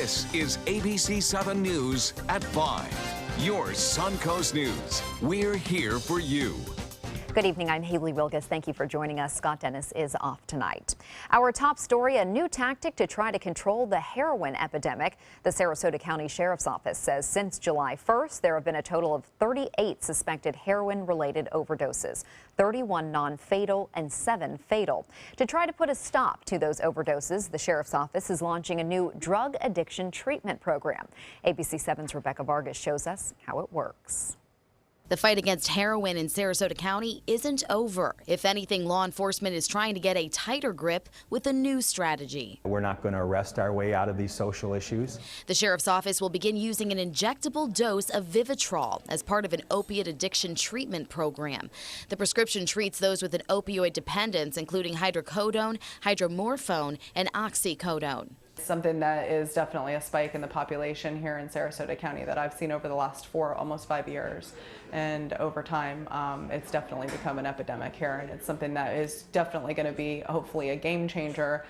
This is ABC 7 News at 5. Your Suncoast News. We're here for you. Good evening, I'm Haley Wilgus. Thank you for joining us. Scott Dennis is off tonight. Our top story, a new tactic to try to control the heroin epidemic. The Sarasota County Sheriff's Office says since July 1st, there have been a total of 38 suspected heroin-related overdoses, 31 non-fatal and 7 fatal. To try to put a stop to those overdoses, the Sheriff's Office is launching a new drug addiction treatment program. ABC 7's Rebecca Vargas shows us how it works. The fight against heroin in Sarasota County isn't over. If anything, law enforcement is trying to get a tighter grip with a new strategy. We're not going to arrest our way out of these social issues. The Sheriff's Office will begin using an injectable dose of Vivitrol as part of an opiate addiction treatment program. The prescription treats those with an opioid dependence, including hydrocodone, hydromorphone, and oxycodone. Something that is definitely a spike in the population here in Sarasota County that I've seen over the last almost 5 years. And over time, it's definitely become an epidemic here, and it's something that is definitely going to be hopefully a game changer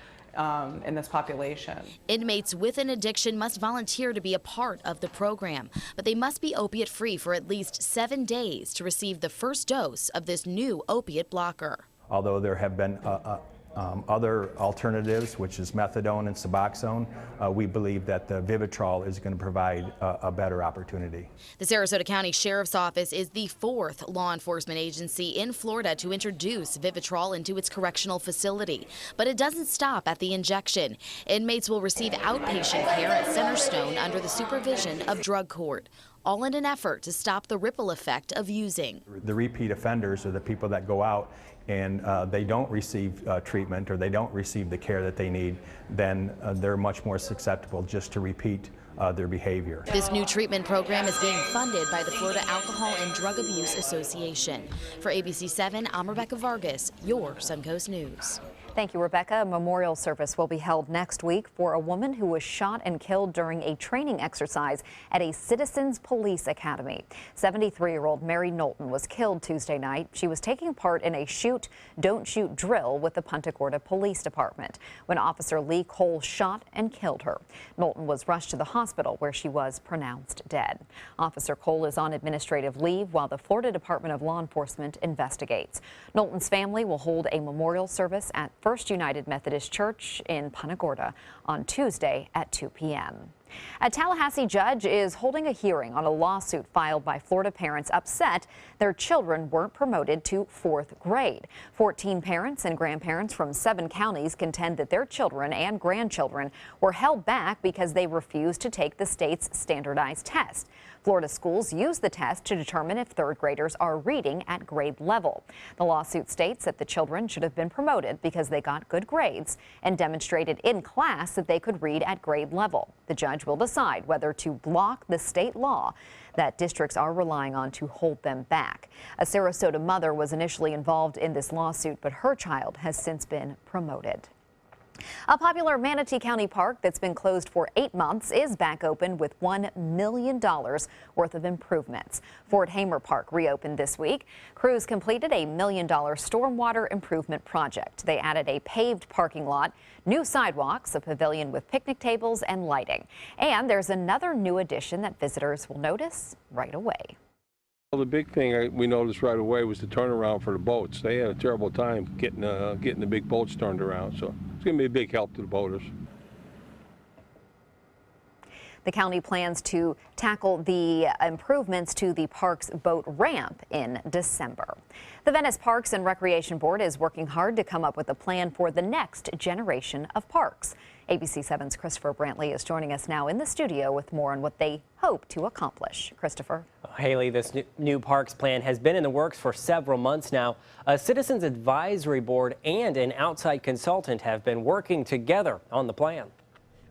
in this population. Inmates with an addiction must volunteer to be a part of the program, but they must be opiate free for at least 7 days to receive the first dose of this new opiate blocker. Although there have been other alternatives, which is methadone and Suboxone, we believe that the Vivitrol is going to provide a better opportunity. The Sarasota County Sheriff's Office is the 4th law enforcement agency in Florida to introduce Vivitrol into its correctional facility. But it doesn't stop at the injection. Inmates will receive outpatient care at Centerstone under the supervision of drug court, all in an effort to stop the ripple effect of using. The repeat offenders are the people that go out and they don't receive treatment, or they don't receive the care that they need, then they're much more susceptible just to repeat their behavior. This new treatment program is being funded by the Florida Alcohol and Drug Abuse Association. For ABC 7, I'm Rebecca Vargas, your Suncoast News. Thank you, Rebecca. A memorial service will be held next week for a woman who was shot and killed during a training exercise at a Citizens Police Academy. 73-year-old Mary Knowlton was killed Tuesday night. She was taking part in a shoot, don't shoot drill with the Punta Gorda Police Department when Officer Lee Cole shot and killed her. Knowlton was rushed to the hospital where she was pronounced dead. Officer Cole is on administrative leave while the Florida Department of Law Enforcement investigates. Knowlton's family will hold a memorial service at First United Methodist Church in Punta Gorda on Tuesday at 2 p.m. A Tallahassee judge is holding a hearing on a lawsuit filed by Florida parents upset their children weren't promoted to 4th grade. 14 parents and grandparents from 7 counties contend that their children and grandchildren were held back because they refused to take the state's standardized test. Florida schools use the test to determine if 3rd graders are reading at grade level. The lawsuit states that the children should have been promoted because they got good grades and demonstrated in class that they could read at grade level. The judge will decide whether to block the state law that districts are relying on to hold them back. A Sarasota mother was initially involved in this lawsuit, but her child has since been promoted. A popular Manatee County park that's been closed for 8 months is back open with $1 million worth of improvements. Fort Hamer Park reopened this week. Crews completed a $1 million stormwater improvement project. They added a paved parking lot, new sidewalks, a pavilion with picnic tables and lighting. And there's another new addition that visitors will notice right away. Well, the big thing we noticed right away was the turnaround for the boats. They had a terrible time getting the big boats turned around, so it's going to be a big help to the boaters. The county plans to tackle the improvements to the park's boat ramp in December. The Venice Parks and Recreation Board is working hard to come up with a plan for the next generation of parks. ABC 7's Christopher Brantley is joining us now in the studio with more on what they hope to accomplish. Christopher. Haley, this new parks plan has been in the works for several months now. A Citizens Advisory Board and an outside consultant have been working together on the plan.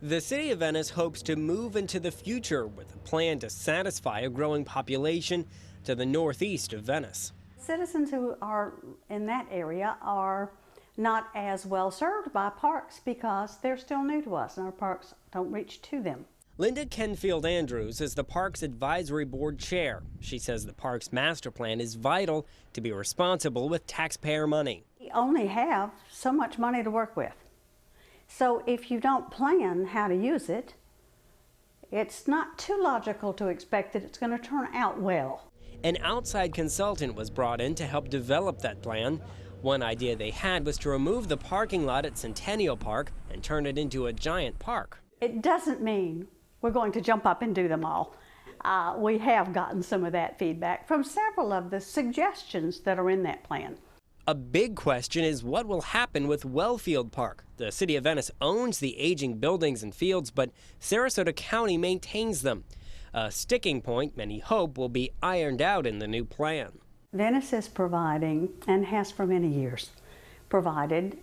The city of Venice hopes to move into the future with a plan to satisfy a growing population to the northeast of Venice. Citizens who are in that area are not as well served by parks because they're still new to us and our parks don't reach to them. Linda Kenfield Andrews is the Parks Advisory Board chair. She says the park's master plan is vital to be responsible with taxpayer money. We only have so much money to work with. So if you don't plan how to use it, it's not too logical to expect that it's going to turn out well. An outside consultant was brought in to help develop that plan. One idea they had was to remove the parking lot at Centennial Park and turn it into a giant park. It doesn't mean we're going to jump up and do them all. We have gotten some of that feedback from several of the suggestions that are in that plan. A big question is what will happen with Wellfield Park. The City of Venice owns the aging buildings and fields, but Sarasota County maintains them. A sticking point many hope will be ironed out in the new plan. Venice is providing, and has for many years, provided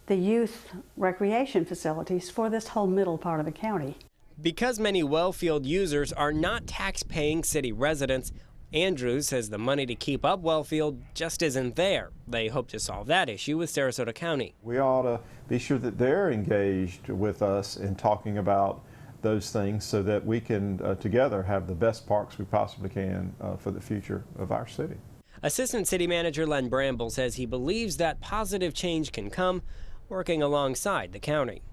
the youth recreation facilities for this whole middle part of the county. Because many Wellfield users are not tax-paying city residents, Andrews says the money to keep up Wellfield just isn't there. They hope to solve that issue with Sarasota County. We ought to be sure that they're engaged with us in talking about those things so that we can together have the best parks we possibly can for the future of our city. Assistant City Manager Len Bramble says he believes that positive change can come working alongside the county.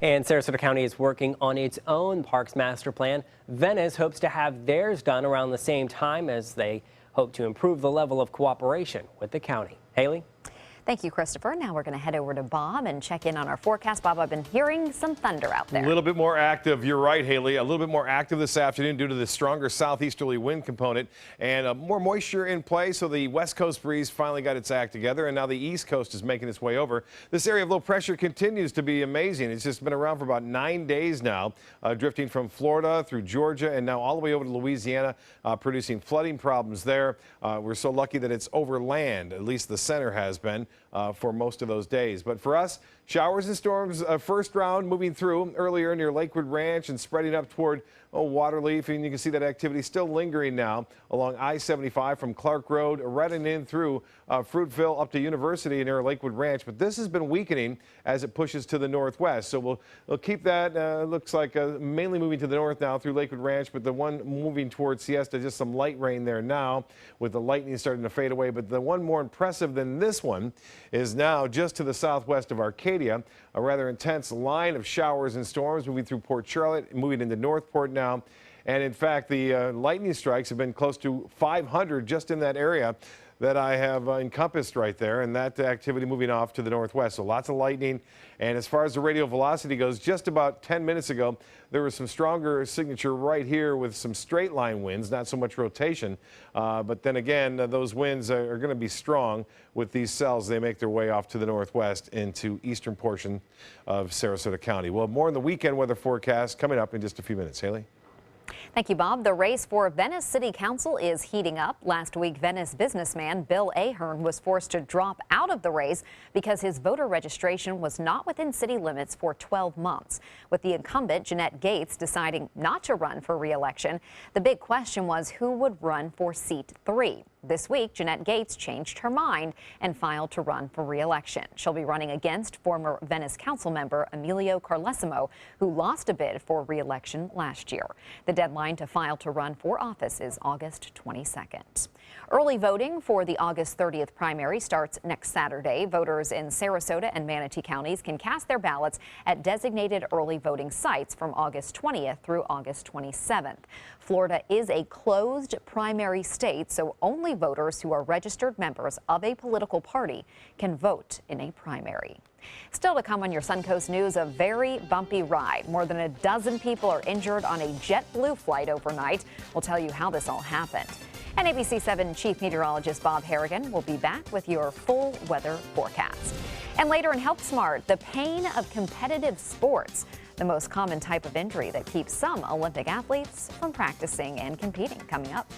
And Sarasota County is working on its own Parks Master Plan. Venice hopes to have theirs done around the same time as they hope to improve the level of cooperation with the county. Haley? Thank you, Christopher. Now we're going to head over to Bob and check in on our forecast. Bob, I've been hearing some thunder out there. A little bit more active. You're right, Haley. A little bit more active this afternoon due to the stronger southeasterly wind component and more moisture in play. So the west coast breeze finally got its act together, and now the east coast is making its way over. This area of low pressure continues to be amazing. It's just been around for about 9 days now, drifting from Florida through Georgia and now all the way over to Louisiana, producing flooding problems there. We're so lucky that it's over land, at least the center has been. For most of those days. But for us, showers and storms, first round moving through earlier near Lakewood Ranch and spreading up toward Waterleaf, and you can see that activity still lingering now along I-75 from Clark Road, right in through Fruitville up to University near Lakewood Ranch. But this has been weakening as it pushes to the northwest. So we'll keep that. Looks like mainly moving to the north now through Lakewood Ranch, but the one moving towards Siesta, just some light rain there now with the lightning starting to fade away. But the one more impressive than this one is now just to the southwest of Arcadia, a rather intense line of showers and storms moving through Port Charlotte, moving into Northport now. And in fact, the lightning strikes have been close to 500 just in that area that I have encompassed right there, and that activity moving off to the northwest. So lots of lightning. And as far as the radial velocity goes, just about 10 minutes ago, there was some stronger signature right here with some straight line winds, not so much rotation. But then again, those winds are going to be strong with these cells. They make their way off to the northwest into eastern portion of Sarasota County. Well, more in the weekend weather forecast coming up in just a few minutes. Haley? Thank you, Bob. The race for Venice City Council is heating up. Last week, Venice businessman Bill Ahern was forced to drop out of the race because his voter registration was not within city limits for 12 months. With the incumbent, Jeanette Gates, deciding not to run for re-election, the big question was who would run for seat 3. This week, Jeanette Gates changed her mind and filed to run for re-election. She'll be running against former Venice Council member Emilio Carlesimo, who lost a bid for re-election last year. The deadline to file to run for office is August 22nd. Early voting for the August 30th primary starts next Saturday. Voters in Sarasota and Manatee counties can cast their ballots at designated early voting sites from August 20th through August 27th. Florida is a closed primary state, so only voters who are registered members of a political party can vote in a primary. Still to come on your Suncoast News, a very bumpy ride. More than a dozen people are injured on a JetBlue flight overnight. We'll tell you how this all happened. And ABC 7 Chief Meteorologist Bob Harrigan will be back with your full weather forecast. And later in Health Smart, the pain of competitive sports, the most common type of injury that keeps some Olympic athletes from practicing and competing, coming up.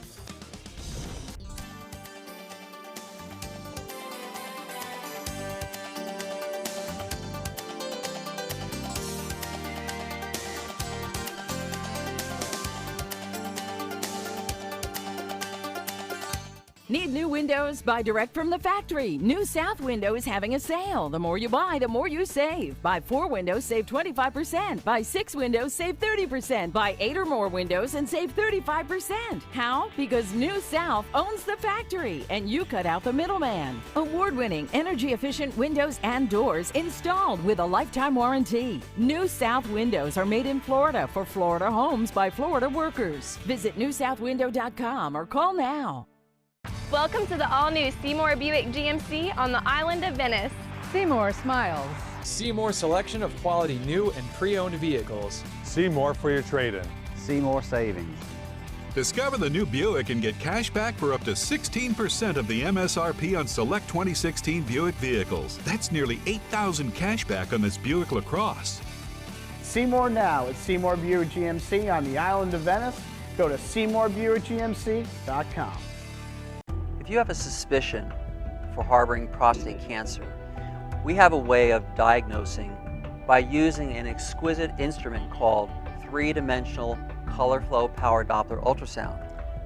Need new windows? Buy direct from the factory. New South Window is having a sale. The more you buy, the more you save. Buy 4 windows, save 25%. Buy 6 windows, save 30%. Buy 8 or more windows and save 35%. How? Because New South owns the factory and you cut out the middleman. Award-winning, energy-efficient windows and doors installed with a lifetime warranty. New South Windows are made in Florida for Florida homes by Florida workers. Visit newsouthwindow.com or call now. Welcome to the all-new Seymour Buick GMC on the island of Venice. Seymour smiles. Seymour selection of quality new and pre-owned vehicles. Seymour for your trade-in. Seymour savings. Discover the new Buick and get cash back for up to 16% of the MSRP on select 2016 Buick vehicles. That's nearly $8,000 cash back on this Buick LaCrosse. Seymour now at Seymour Buick GMC on the island of Venice. Go to SeymourBuickGMC.com. If you have a suspicion for harboring prostate cancer, we have a way of diagnosing by using an exquisite instrument called three-dimensional color flow power Doppler ultrasound.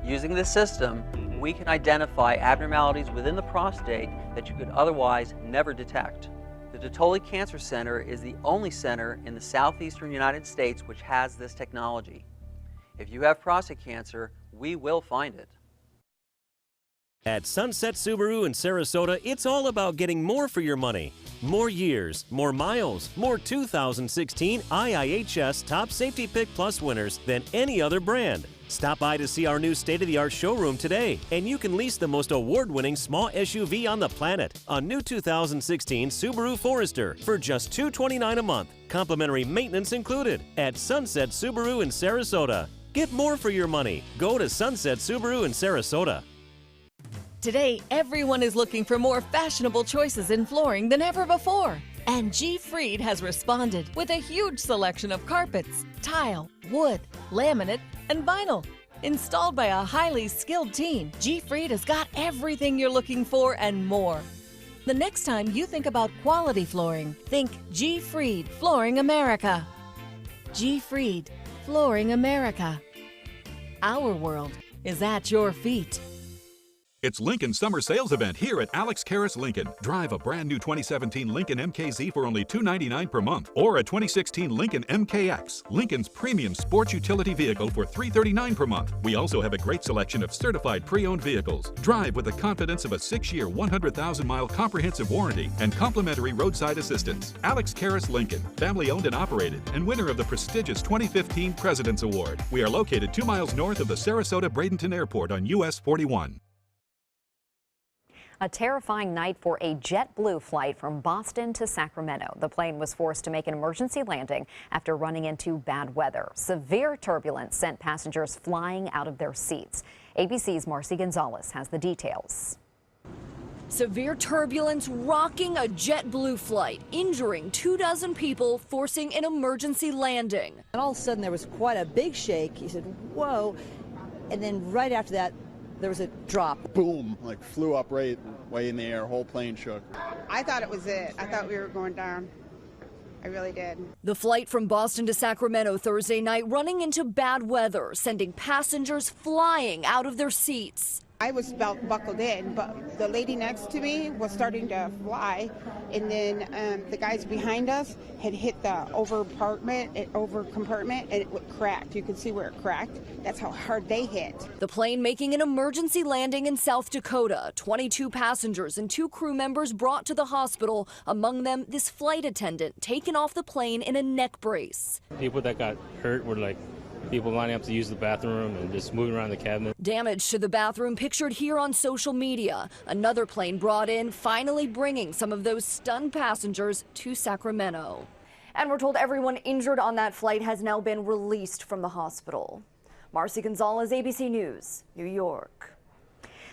Using this system, we can identify abnormalities within the prostate that you could otherwise never detect. The Dottoli Cancer Center is the only center in the southeastern United States which has this technology. If you have prostate cancer, we will find it. At Sunset Subaru in Sarasota, it's all about getting more for your money. More years, more miles, more 2016 IIHS Top Safety Pick Plus winners than any other brand. Stop by to see our new state-of-the-art showroom today, and you can lease the most award-winning small SUV on the planet, a new 2016 Subaru Forester, for just $229 a month. Complimentary maintenance included at Sunset Subaru in Sarasota. Get more for your money. Go to Sunset Subaru in Sarasota. Today, everyone is looking for more fashionable choices in flooring than ever before. And G. Fried has responded with a huge selection of carpets, tile, wood, laminate, and vinyl. Installed by a highly skilled team, G. Fried has got everything you're looking for and more. The next time you think about quality flooring, think G. Fried Flooring America. G. Fried Flooring America. Our world is at your feet. It's Lincoln's summer sales event here at Alex Karras Lincoln. Drive a brand new 2017 Lincoln MKZ for only $299 per month, or a 2016 Lincoln MKX, Lincoln's premium sports utility vehicle, for $339 per month. We also have a great selection of certified pre-owned vehicles. Drive with the confidence of a 6-year, 100,000-mile comprehensive warranty and complimentary roadside assistance. Alex Karras Lincoln, family owned and operated, and winner of the prestigious 2015 President's Award. We are located 2 miles north of the Sarasota-Bradenton Airport on US 41. A terrifying night for a JetBlue flight from Boston to Sacramento. The plane was forced to make an emergency landing after running into bad weather. Severe turbulence sent passengers flying out of their seats. ABC's Marcy Gonzalez has the details. Severe turbulence rocking a JetBlue flight, injuring 24 people, forcing an emergency landing. And all of a sudden there was quite a big shake. He said, whoa. And then right after that, there was a drop. Boom, like flew up right way in the air, whole plane shook. I thought it was it. I thought we were going down. I really did. The flight from Boston to Sacramento Thursday night running into bad weather, sending passengers flying out of their seats. I was buckled in, but the lady next to me was starting to fly, and then the guys behind us had hit the over compartment, and it cracked. You could see where it cracked. That's how hard they hit. The plane making an emergency landing in South Dakota. 22 passengers and 2 crew members brought to the hospital. Among them, this flight attendant taken off the plane in a neck brace. People that got hurt were like people lining up to use the bathroom and just moving around the cabin. Damage to the bathroom pictured here on social media. Another plane brought in, finally bringing some of those stunned passengers to Sacramento. And we're told everyone injured on that flight has now been released from the hospital. Marcy Gonzalez, ABC News, New York.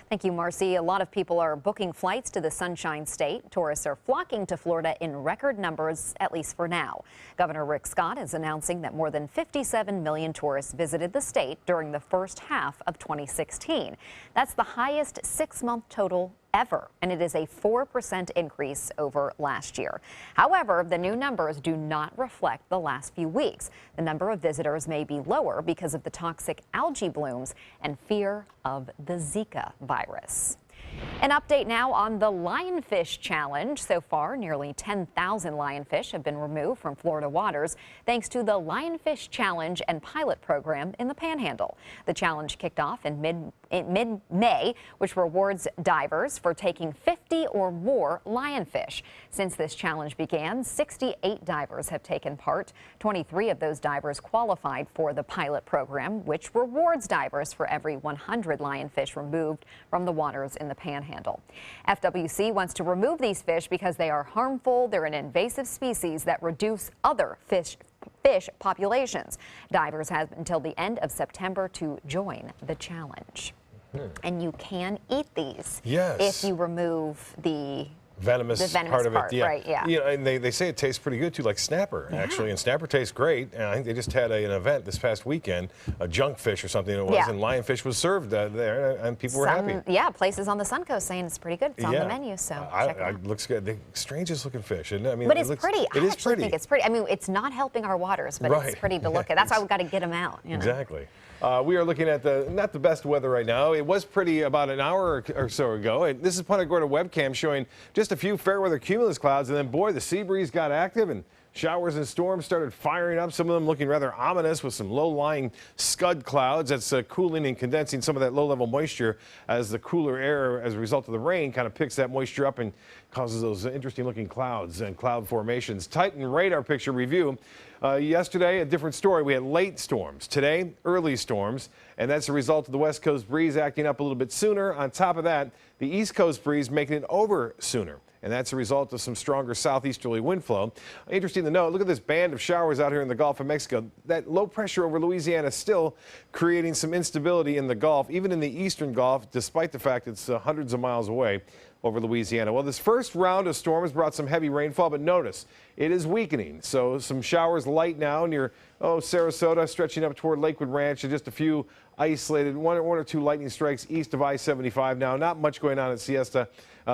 Thank you, Marcy. A lot of people are booking flights to the Sunshine State. Tourists are flocking to Florida in record numbers, at least for now. Governor Rick Scott is announcing that more than 57 million tourists visited the state during the first half of 2016. That's the highest 6-month total ever, and it is a 4% increase over last year. However, the new numbers do not reflect the last few weeks. The number of visitors may be lower because of the toxic algae blooms and fear of the Zika virus. An update now on the Lionfish Challenge. So far, nearly 10,000 lionfish have been removed from Florida waters thanks to the Lionfish Challenge and pilot program in the Panhandle. The challenge kicked off in mid-May, which rewards divers for taking 50 or more lionfish. Since this challenge began, 68 divers have taken part. 23 of those divers qualified for the pilot program, which rewards divers for every 100 lionfish removed from the waters in the Panhandle. FWC wants to remove these fish because they are harmful. They're an invasive species that reduce other fish populations. Divers have until the end of September to join the challenge. And you can eat these if you remove the venomous part of it, right? Yeah. You know, and they say it tastes pretty good too, like snapper actually, and snapper tastes great. And I think they just had an event this past weekend, a junk fish or something it was, and lionfish was served there, and people were happy. Yeah, places on the Suncoast saying it's pretty good. It's on the menu, so check it out. It looks good. The strangest looking fish, isn't it? I mean, but it's pretty. It is pretty. I think it's pretty. I mean, it's not helping our waters, but it's pretty to look at. That's why we've got to get them out. You know? Exactly. We are looking at not the best weather right now. It was pretty about an hour or so ago. And this is Punta Gorda webcam showing just a few fair weather cumulus clouds. And then, boy, the sea breeze got active and showers and storms started firing up, some of them looking rather ominous with some low-lying scud clouds. That's cooling and condensing some of that low-level moisture as the cooler air, as a result of the rain, kind of picks that moisture up and causes those interesting-looking clouds and cloud formations. Titan radar picture review. Yesterday, a different story. We had late storms. Today, early storms, and that's a result of the West Coast breeze acting up a little bit sooner. On top of that, the East Coast breeze making it over sooner. And that's a result of some stronger southeasterly wind flow. Interesting to note, look at this band of showers out here in the Gulf of Mexico. That low pressure over Louisiana is still creating some instability in the Gulf, even in the eastern Gulf, despite the fact it's hundreds of miles away over Louisiana. Well, this first round of storms brought some heavy rainfall, but notice it is weakening. So some showers light now near Sarasota, stretching up toward Lakewood Ranch, and just a few isolated one or two lightning strikes east of I-75 now. Not much going on at Siesta.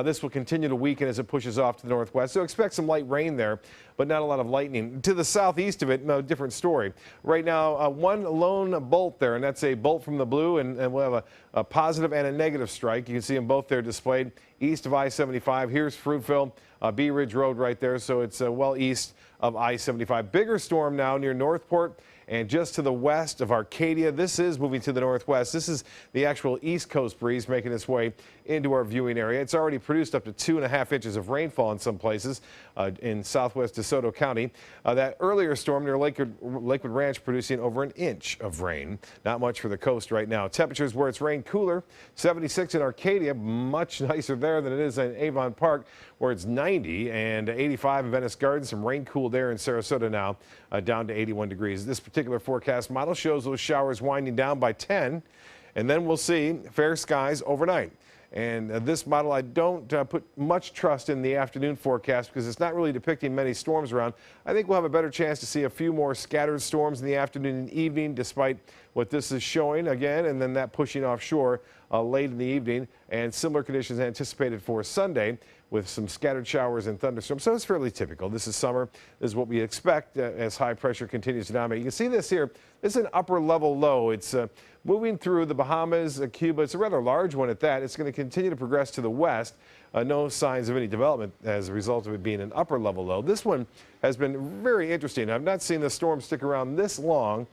This will continue to weaken as it pushes off to the northwest. So expect some light rain there, but not a lot of lightning. To the southeast of it, no, different story. Right now, one lone bolt there, and that's a bolt from the blue, and we'll have a positive and a negative strike. You can see them both there displayed east of I-75. Here's Fruitville, Bee Ridge Road right there, so it's well east of I-75. Bigger storm now near Northport and just to the west of Arcadia. This is moving to the northwest. This is the actual East Coast breeze making its way into our viewing area. It's already produced up to 2.5 inches of rainfall in some places in southwest DeSoto County. That earlier storm near Lakewood Ranch producing over an inch of rain. Not much for the coast right now. Temperatures where it's rained cooler, 76 in Arcadia, much nicer there than it is in Avon Park where it's 90, and 85 in Venice Gardens. Some rain cooled air in Sarasota now down to 81 degrees. This particular forecast model shows those showers winding down by 10, and then we'll see fair skies overnight. And this model, I don't put much trust in the afternoon forecast because it's not really depicting many storms around. I think we'll have a better chance to see a few more scattered storms in the afternoon and evening, despite what this is showing again, and then that pushing offshore late in the evening. And similar conditions anticipated for Sunday with some scattered showers and thunderstorms. So it's fairly typical. This is summer. This is what we expect as high pressure continues to dominate. You can see this here. This is an upper level low. It's moving through the Bahamas, Cuba. It's a rather large one at that. It's going to continue to progress to the west. No signs of any development as a result of it being an upper level low. This one has been very interesting. I've not seen the storm stick around this long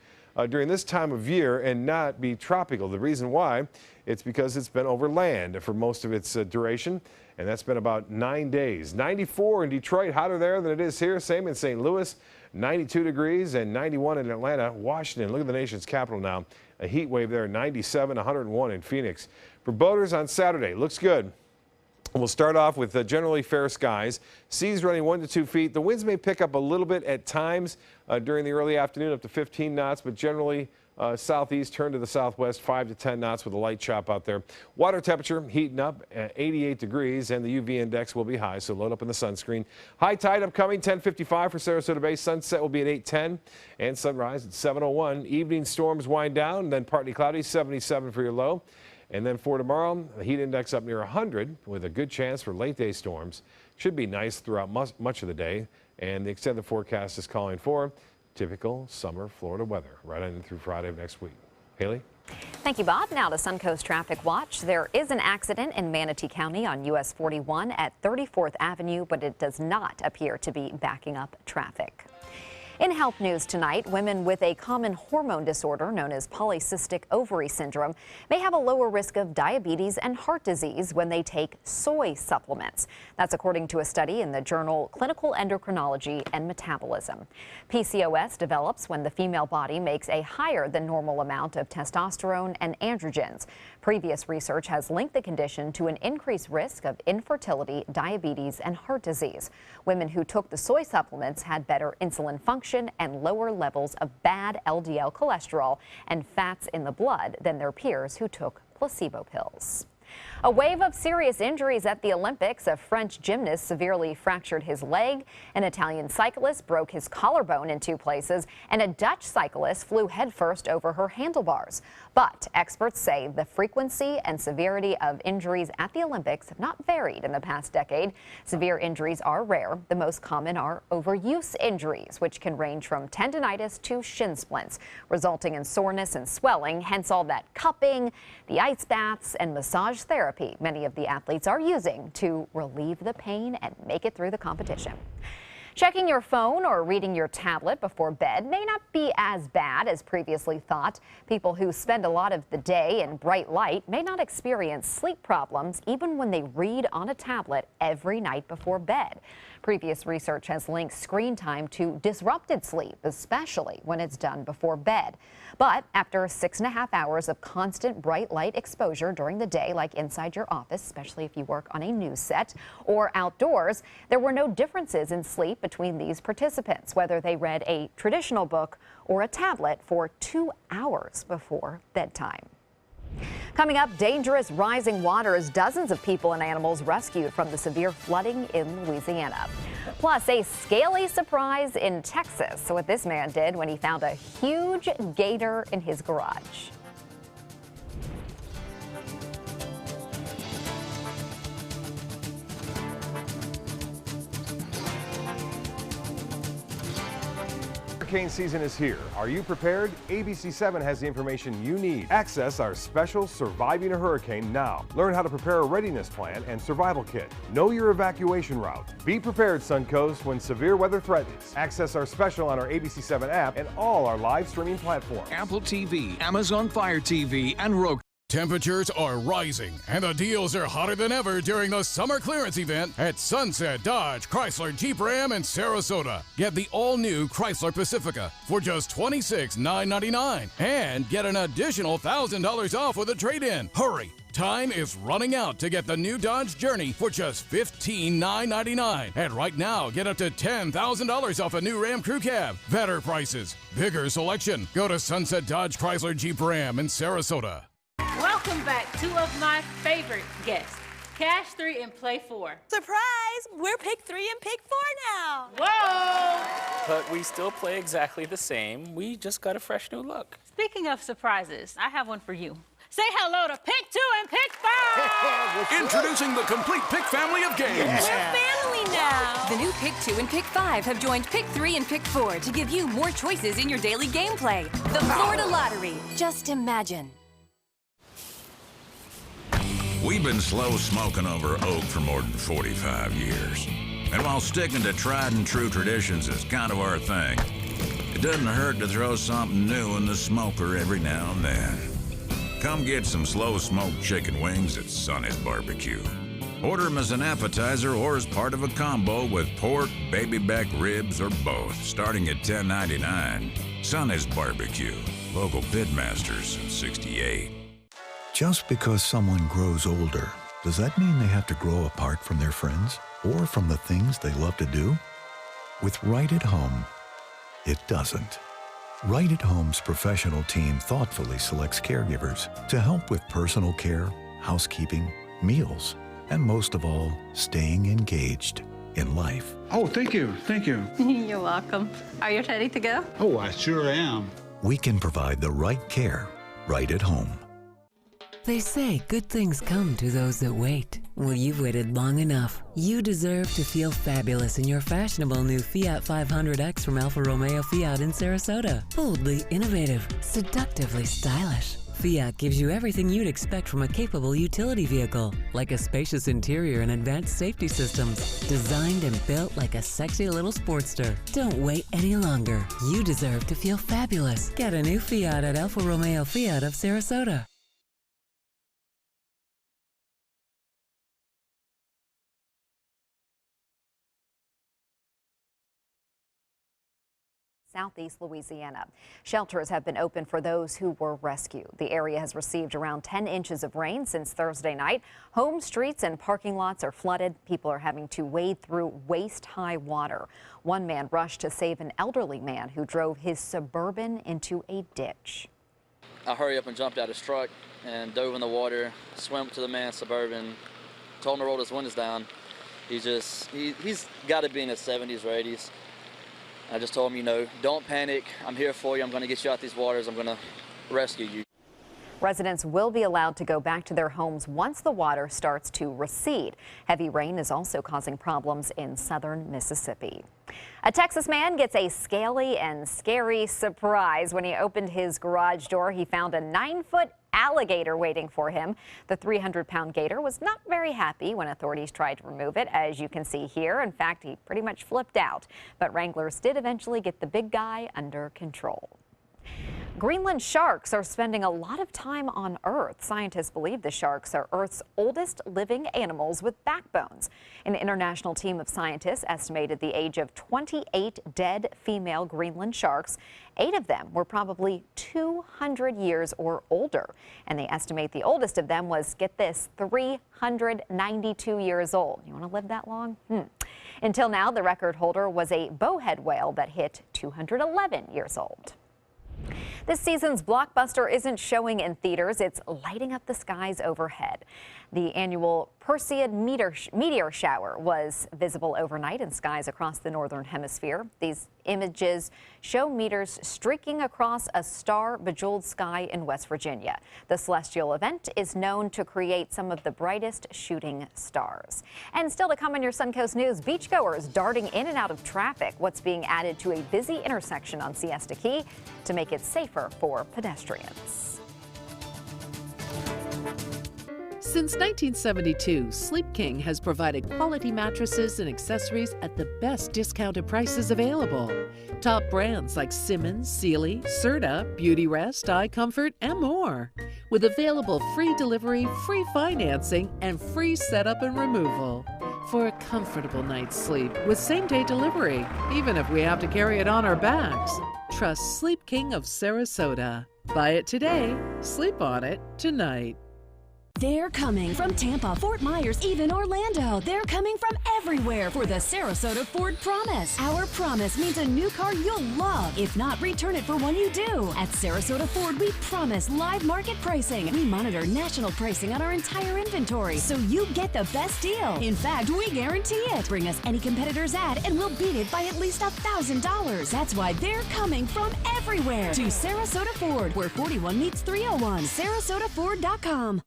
during this time of year and not be tropical. The reason why, it's because it's been over land for most of its duration, and that's been about 9 days. 94 in Detroit, hotter there than it is here. Same in St. Louis, 92 degrees, and 91 in Atlanta. Washington, look at the nation's capital now. A heat wave there, 97, 101 in Phoenix. For boaters on Saturday, looks good. We'll start off with generally fair skies. Seas running 1 to 2 feet. The winds may pick up a little bit at times during the early afternoon, up to 15 knots, but generally southeast, turn to the southwest, 5 to 10 knots with a light chop out there. Water temperature heating up at 88 degrees, and the UV index will be high, so load up in the sunscreen. High tide upcoming, 10:55 for Sarasota Bay. Sunset will be at 8:10, and sunrise at 7:01. Evening storms wind down, then partly cloudy, 77 for your low. And then for tomorrow, the heat index up near 100 with a good chance for late day storms. Should be nice throughout much of the day, and the extended forecast is calling for typical summer Florida weather right on through Friday of next week. Haley? Thank you, Bob. Now to Suncoast Traffic Watch. There is an accident in Manatee County on US 41 at 34th Avenue, but it does not appear to be backing up traffic. In health news tonight, women with a common hormone disorder known as polycystic ovary syndrome may have a lower risk of diabetes and heart disease when they take soy supplements. That's according to a study in the journal Clinical Endocrinology and Metabolism. PCOS develops when the female body makes a higher than normal amount of testosterone and androgens. Previous research has linked the condition to an increased risk of infertility, diabetes, and heart disease. Women who took the soy supplements had better insulin function and lower levels of bad LDL cholesterol and fats in the blood than their peers who took placebo pills. A wave of serious injuries at the Olympics. A French gymnast severely fractured his leg, an Italian cyclist broke his collarbone in 2 places, and a Dutch cyclist flew headfirst over her handlebars. But experts say the frequency and severity of injuries at the Olympics have not varied in the past decade. Severe injuries are rare. The most common are overuse injuries, which can range from tendinitis to shin splints, resulting in soreness and swelling, hence all that cupping, the ice baths, and massage therapy many of the athletes are using to relieve the pain and make it through the competition. Checking your phone or reading your tablet before bed may not be as bad as previously thought. People who spend a lot of the day in bright light may not experience sleep problems even when they read on a tablet every night before bed. Previous research has linked screen time to disrupted sleep, especially when it's done before bed. But after 6.5 hours of constant bright light exposure during the day, like inside your office, especially if you work on a news set, or outdoors, there were no differences in sleep between these participants, whether they read a traditional book or a tablet for 2 hours before bedtime. Coming up, dangerous rising waters. Dozens of people and animals rescued from the severe flooding in Louisiana. Plus, a scaly surprise in Texas. So what this man did when he found a huge gator in his garage. Hurricane season is here. Are you prepared? ABC7 has the information you need. Access our special Surviving a Hurricane now. Learn how to prepare a readiness plan and survival kit. Know your evacuation route. Be prepared, Suncoast, when severe weather threatens. Access our special on our ABC7 app and all our live streaming platforms. Apple TV, Amazon Fire TV, and Roku. Temperatures are rising, and the deals are hotter than ever during the summer clearance event at Sunset Dodge Chrysler Jeep Ram in Sarasota. Get the all-new Chrysler Pacifica for just $26,999 and get an additional $1,000 off with a trade-in. Hurry! Time is running out to get the new Dodge Journey for just $15,999. And right now, get up to $10,000 off a new Ram Crew Cab. Better prices, bigger selection. Go to Sunset Dodge Chrysler Jeep Ram in Sarasota. Welcome back, 2 of my favorite guests, Cash 3 and Play 4. Surprise! We're Pick 3 and Pick 4 now. Whoa! But we still play exactly the same. We just got a fresh new look. Speaking of surprises, I have one for you. Say hello to Pick 2 and Pick 5! Introducing the complete Pick family of games. We're family now. The new Pick 2 and Pick 5 have joined Pick 3 and Pick 4 to give you more choices in your daily gameplay. The Florida Lottery. Just imagine. We've been slow smoking over oak for more than 45 years. And while sticking to tried and true traditions is kind of our thing, it doesn't hurt to throw something new in the smoker every now and then. Come get some slow smoked chicken wings at Sonny's Barbecue. Order them as an appetizer or as part of a combo with pork, baby back ribs, or both, starting at $10.99. Sonny's Barbecue, local pitmasters since '68. Just because someone grows older, does that mean they have to grow apart from their friends or from the things they love to do? With Right at Home, it doesn't. Right at Home's professional team thoughtfully selects caregivers to help with personal care, housekeeping, meals, and most of all, staying engaged in life. Oh, thank you. Thank you. You're welcome. Are you ready to go? Oh, I sure am. We can provide the right care right at home. They say good things come to those that wait. Well, you've waited long enough. You deserve to feel fabulous in your fashionable new Fiat 500X from Alfa Romeo Fiat in Sarasota. Boldly innovative, seductively stylish. Fiat gives you everything you'd expect from a capable utility vehicle, like a spacious interior and advanced safety systems, designed and built like a sexy little Sportster. Don't wait any longer. You deserve to feel fabulous. Get a new Fiat at Alfa Romeo Fiat of Sarasota. Southeast Louisiana. Shelters have been open for those who were rescued. The area has received around 10 inches of rain since Thursday night. Home streets and parking lots are flooded. People are having to wade through waist-high water. One man rushed to save an elderly man who drove his Suburban into a ditch. I hurried up and jumped out of his truck and dove in the water, swam to the man's Suburban, told him to roll his windows down. He's got to be in his 70s or 80s. I just told him, you know, don't panic. I'm here for you. I'm going to get you out these waters. I'm going to rescue you. Residents will be allowed to go back to their homes once the water starts to recede. Heavy rain is also causing problems in southern Mississippi. A Texas man gets a scaly and scary surprise when he opened his garage door. He found a 9-foot alligator waiting for him. The 300-pound gator was not very happy when authorities tried to remove it, as you can see here. In fact, he pretty much flipped out. But wranglers did eventually get the big guy under control. Greenland sharks are spending a lot of time on Earth. Scientists believe the sharks are Earth's oldest living animals with backbones. An international team of scientists estimated the age of 28 dead female Greenland sharks. 8 of them were probably 200 years or older. And they estimate the oldest of them was, get this, 392 years old. You want to live that long? Until now, the record holder was a bowhead whale that hit 211 years old. This season's blockbuster isn't showing in theaters. It's lighting up the skies overhead. The annual Perseid meteor shower was visible overnight in skies across the northern hemisphere. These images show meteors streaking across a star-bejeweled sky in West Virginia. The celestial event is known to create some of the brightest shooting stars. And still to come in your Suncoast News, beachgoers darting in and out of traffic. What's being added to a busy intersection on Siesta Key to make it safer for pedestrians. Since 1972, Sleep King has provided quality mattresses and accessories at the best discounted prices available. Top brands like Simmons, Sealy, Serta, Beautyrest, iComfort, and more. With available free delivery, free financing, and free setup and removal. For a comfortable night's sleep with same-day delivery, even if we have to carry it on our backs. Trust Sleep King of Sarasota. Buy it today, sleep on it tonight. They're coming from Tampa, Fort Myers, even Orlando. They're coming from everywhere for the Sarasota Ford Promise. Our promise means a new car you'll love. If not, return it for one you do. At Sarasota Ford, we promise live market pricing. We monitor national pricing on our entire inventory, so you get the best deal. In fact, we guarantee it. Bring us any competitor's ad, and we'll beat it by at least $1,000. That's why they're coming from everywhere to Sarasota Ford, where 41 meets 301. SarasotaFord.com.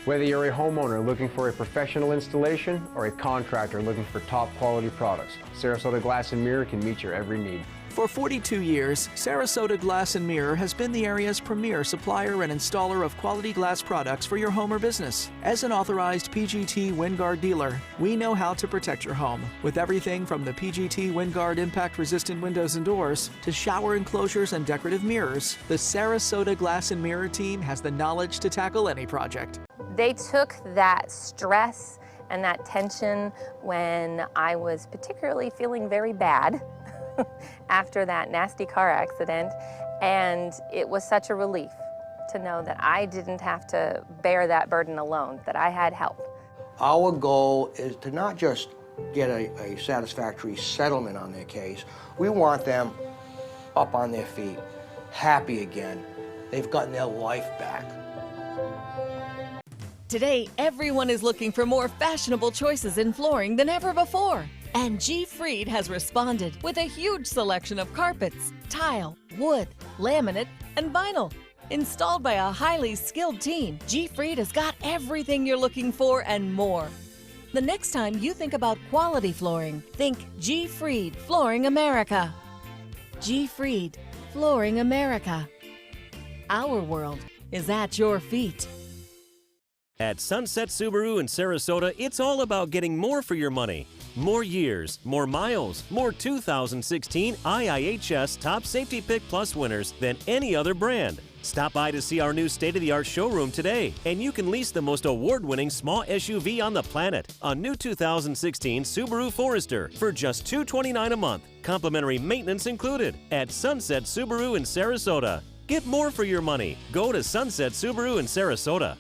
Whether you're a homeowner looking for a professional installation or a contractor looking for top quality products, Sarasota Glass and Mirror can meet your every need. For 42 years, Sarasota Glass and Mirror has been the area's premier supplier and installer of quality glass products for your home or business. As an authorized PGT WinGuard dealer, we know how to protect your home with everything from the PGT WinGuard impact-resistant windows and doors to shower enclosures and decorative mirrors. The Sarasota Glass and Mirror team has the knowledge to tackle any project. They took that stress and that tension when I was particularly feeling very bad after that nasty car accident, and it was such a relief to know that I didn't have to bear that burden alone, that I had help. Our goal is to not just get a satisfactory settlement on their case. We want them up on their feet, happy again. They've gotten their life back. Today, everyone is looking for more fashionable choices in flooring than ever before. And G. Fried has responded with a huge selection of carpets, tile, wood, laminate, and vinyl. Installed by a highly skilled team, G-Freed has got everything you're looking for and more. The next time you think about quality flooring, think G-Freed Flooring America. G-Freed Flooring America. Our world is at your feet. At Sunset Subaru in Sarasota, it's all about getting more for your money. More years, more miles, more 2016 IIHS Top Safety Pick Plus winners than any other brand. Stop by to see our new state-of-the-art showroom today, and you can lease the most award-winning small SUV on the planet, a new 2016 Subaru Forester, for just $229 a month, complimentary maintenance included, at Sunset Subaru in Sarasota. Get more for your money. Go to Sunset Subaru in Sarasota.